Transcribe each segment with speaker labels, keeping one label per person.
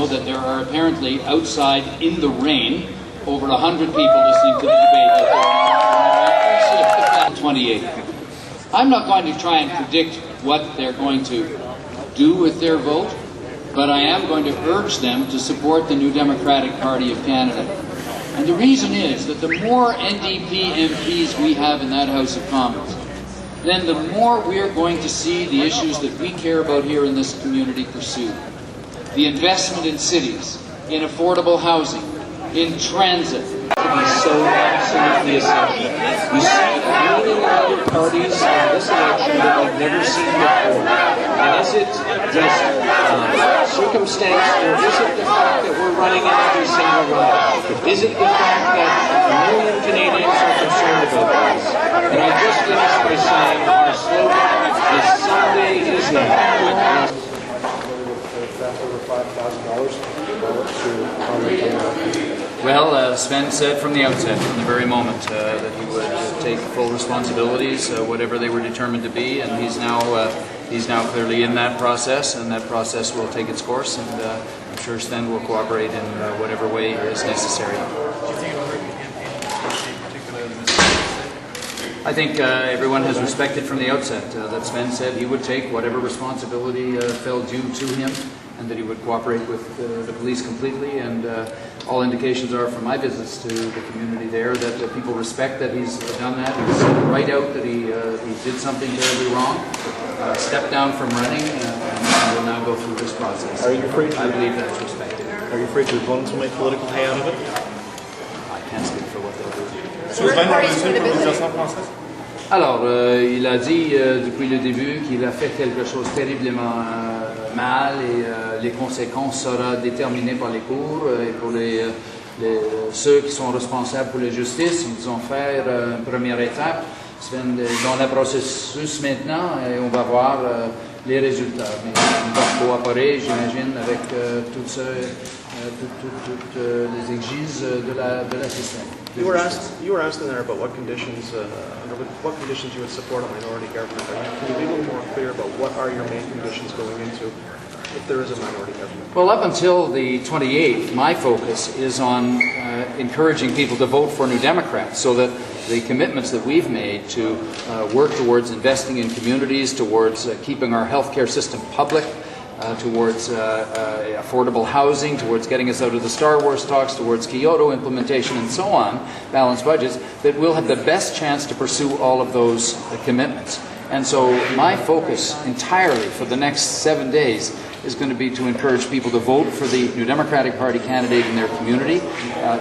Speaker 1: that there are apparently outside in the rain over 100 people listening to the debate. 28. I'm not going to try and predict what they're going to do with their vote, but I am going to urge them to support the New Democratic Party of Canada. And the reason is that the more NDP MPs we have in that House of Commons, then the more we're going to see the issues that we care about here in this community pursued. The investment in cities, in affordable housing, in transit.
Speaker 2: To be so absolutely essential. You see leading other parties in this election that we've never seen before. And is it just circumstance, or is it the fact that we're running in every single riding? Is it the fact that a million Canadians are concerned about this? And I just finished by saying our slogan is "Someday is now."
Speaker 1: Well, Sven said from the outset, from the very moment, that he would take full responsibilities, whatever they were determined to be, and he's now clearly in that process, and that process will take its course, and I'm sure Sven will cooperate in whatever way is necessary. I think everyone has respected from the outset that Sven said he would take whatever responsibility fell due to him, and that he would cooperate with the police completely, and all indications are from my visits to the community there that people respect that he's done that. He's said right out that he did something terribly wrong, stepped down from running, and will now go through this process.
Speaker 2: Are you afraid?
Speaker 1: I believe that's respected.
Speaker 2: Are you afraid your opponents will make political hay out of it?
Speaker 1: I can't speak for what they'll do. Alors, il a dit depuis le début qu'il a fait quelque chose de terriblement mal et les conséquences seront déterminées par les cours et pour ceux qui sont responsables pour la justice. Ils ont fait une première étape. Sven est dans le processus maintenant et on va voir les résultats. Mais on va coopérer, j'imagine, avec toutes les exigences de la système.
Speaker 3: You were asked in there about what conditions, under what conditions you would support a minority government. Can you be a little more clear about what are your main conditions going into if there is a minority government?
Speaker 1: Well, up until the 28th, my focus is on encouraging people to vote for New Democrats, so that the commitments that we've made to work towards investing in communities, towards keeping our healthcare system public, towards affordable housing, towards getting us out of the Star Wars talks, towards Kyoto implementation and so on, balanced budgets, that we'll have the best chance to pursue all of those commitments. And so my focus entirely for the next 7 days is going to be to encourage people to vote for the New Democratic Party candidate in their community,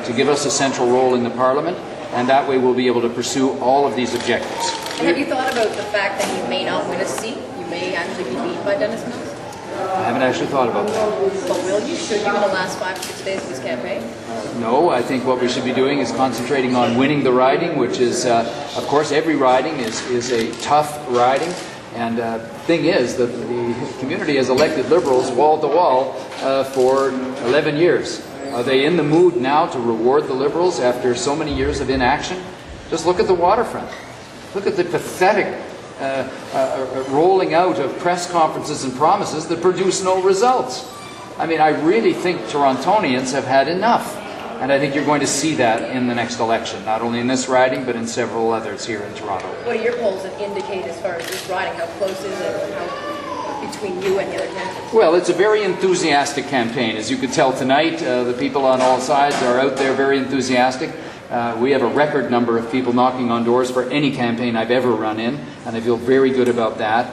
Speaker 1: to give us a central role in the Parliament, and that way we'll be able to pursue all of these objectives.
Speaker 4: And have you thought about the fact that you may not win a seat? You may actually be beat by Dennis Mills?
Speaker 1: I haven't actually thought about that.
Speaker 4: But will you? Should you in the last 5 or 6 days of this campaign?
Speaker 1: No, I think what we should be doing is concentrating on winning the riding, which is, of course, every riding is a tough riding. And the thing is that the community has elected Liberals wall to wall for 11 years. Are they in the mood now to reward the Liberals after so many years of inaction? Just look at the waterfront. Look at the pathetic rolling out of press conferences and promises that produce no results. I mean, I really think Torontonians have had enough. And I think you're going to see that in the next election, not only in this riding, but in several others here in Toronto.
Speaker 4: What do your polls indicate as far as this riding? How close is it between you and the other candidates?
Speaker 1: Well, it's a very enthusiastic campaign. As you could tell tonight, the people on all sides are out there very enthusiastic. We have a record number of people knocking on doors for any campaign I've ever run in, and I feel very good about that.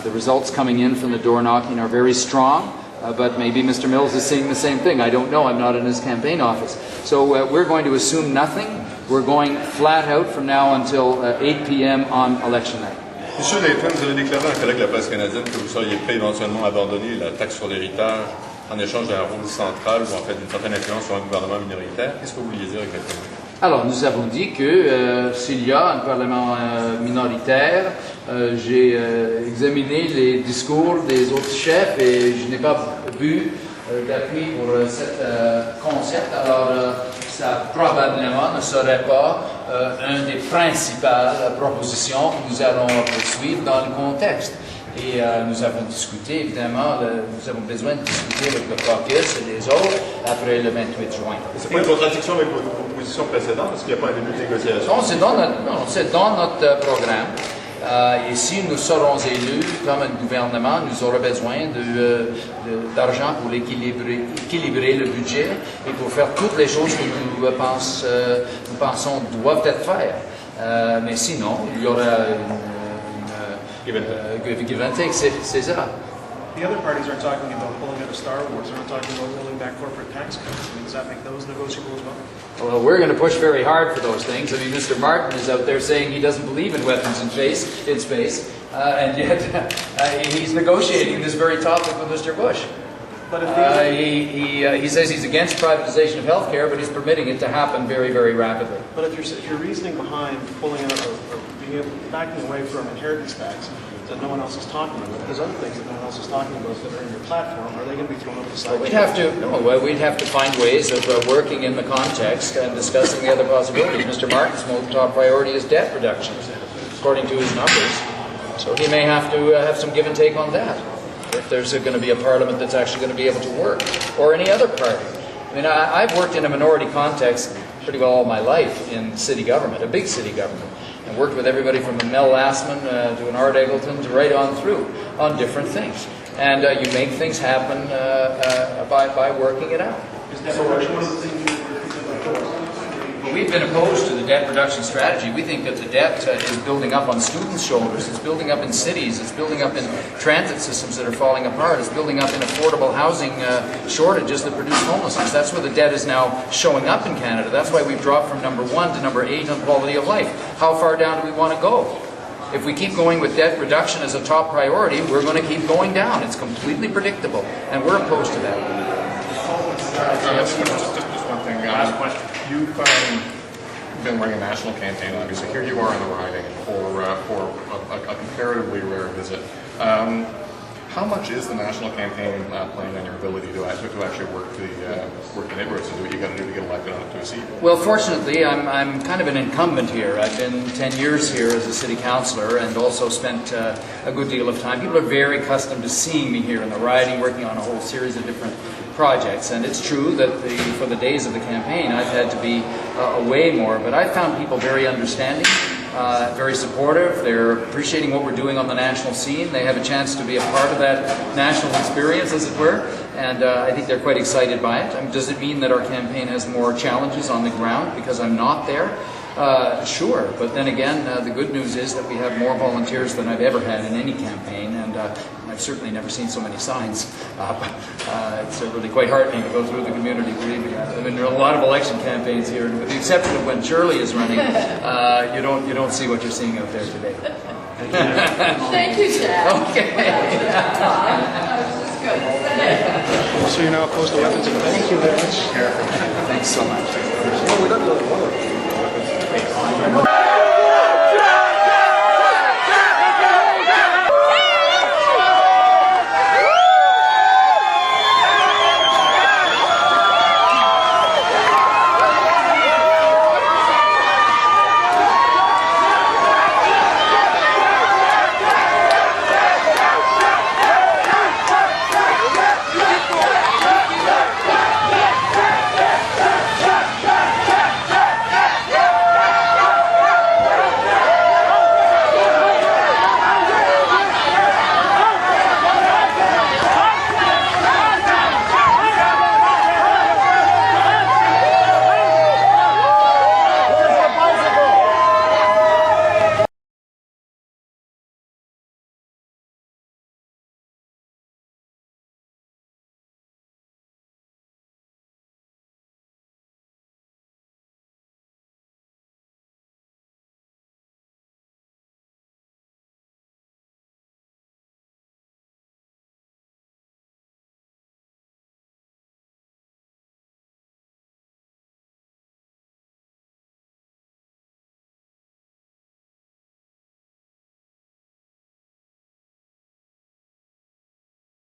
Speaker 1: The results coming in from the door knocking are very strong, but maybe Mr. Mills is seeing the same thing. I don't know. I'm not in his campaign office. So we're going to assume nothing. We're going flat out from now until 8 p.m. on election night.
Speaker 5: Monsieur Layton, vous avez déclaré à un collègue de la presse canadienne que vous seriez prêt éventuellement à abandonner la taxe sur l'héritage en échange d'un rôle central ou en fait d'une certaine influence sur un gouvernement minoritaire. Qu'est-ce que vous vouliez dire exactement?
Speaker 1: Alors, nous avons dit que s'il y a un Parlement minoritaire, j'ai examiné les discours des autres chefs et je n'ai pas vu d'appui pour ce concept. Alors, ça probablement ne serait pas une des principales propositions que nous allons poursuivre dans le contexte. Et nous avons discuté, évidemment, nous avons besoin de discuter avec le caucus et les autres après le 28 juin.
Speaker 5: C'est pas une contradiction avec vos positions précédentes, parce qu'il n'y a pas un début de négociation.
Speaker 1: Non, c'est dans notre programme. Et si nous serons élus comme un gouvernement, nous aurons besoin d'argent pour équilibrer le budget et pour faire toutes les choses que nous pensons doivent être faites. Mais sinon, il y aura give and take, c'est ça.
Speaker 3: The other parties aren't talking about pulling out of Star Wars. They're not talking about rolling back corporate tax cuts. I mean, does that make those negotiable as well?
Speaker 1: Well, we're going to push very hard for those things. I mean, Mr. Martin is out there saying he doesn't believe in weapons in space, and yet he's negotiating this very topic with Mr. Bush.
Speaker 3: But if
Speaker 1: he says he's against privatization of healthcare, but he's permitting it to happen very, very rapidly.
Speaker 3: But if your reasoning behind pulling out or backing away from inheritance tax that no one else is talking about, there's other things that no one else is talking about that are in your platform, are they going to be thrown over the side?
Speaker 1: We'd have to find ways of working in the context and discussing the other possibilities. Mr. Martin's top priority is debt reduction, according to his numbers. So he may have to have some give and take on that, if there's going to be a parliament that's actually going to be able to work, or any other party. I mean, I've worked in a minority context pretty well all my life in city government, a big city government, and worked with everybody from a Mel Lastman to an Art Eggleton to right on through on different things. And you make things happen by working it out.
Speaker 3: Is debt reduction one of the things
Speaker 1: We've been opposed to the debt reduction strategy. We think that the debt is building up on students' shoulders. It's building up in cities. It's building up in transit systems that are falling apart. It's building up in affordable housing shortages that produce homelessness. That's where the debt is now showing up in Canada. That's why we've dropped from number 1 to number 8 on quality of life. How far down do we want to go? If we keep going with debt reduction as a top priority, we're going to keep going down. It's completely predictable, and we're opposed to that.
Speaker 6: Just one thing. Last question. You've been running a national campaign, obviously. Here you are in the riding for a comparatively rare visit. How much is the national campaign playing on your ability to actually work the neighborhoods and do what you got to do to get elected on to a seat?
Speaker 1: Well, fortunately, I'm kind of an incumbent here. I've been 10 years here as a city councillor and also spent a good deal of time. People are very accustomed to seeing me here in the riding, working on a whole series of different projects. And it's true that for the days of the campaign, I've had to be away more. But I've found people very understanding. Very supportive. They're appreciating what we're doing on the national scene. They have a chance to be a part of that national experience, as it were, and I think they're quite excited by it. I mean, does it mean that our campaign has more challenges on the ground because I'm not there? Sure, but then again, the good news is that we have more volunteers than I've ever had in any campaign, and I've certainly never seen so many signs. It's really quite heartening to go through the community. Believe me, I've been in a lot of election campaigns here, and with the exception of when Shirley is running, you don't see what you're seeing out there today.
Speaker 4: Thank you, Chad.
Speaker 1: Okay.
Speaker 3: So you're now opposed to weapons in the Thank you very much.
Speaker 1: Thanks so much.
Speaker 3: Well, we got the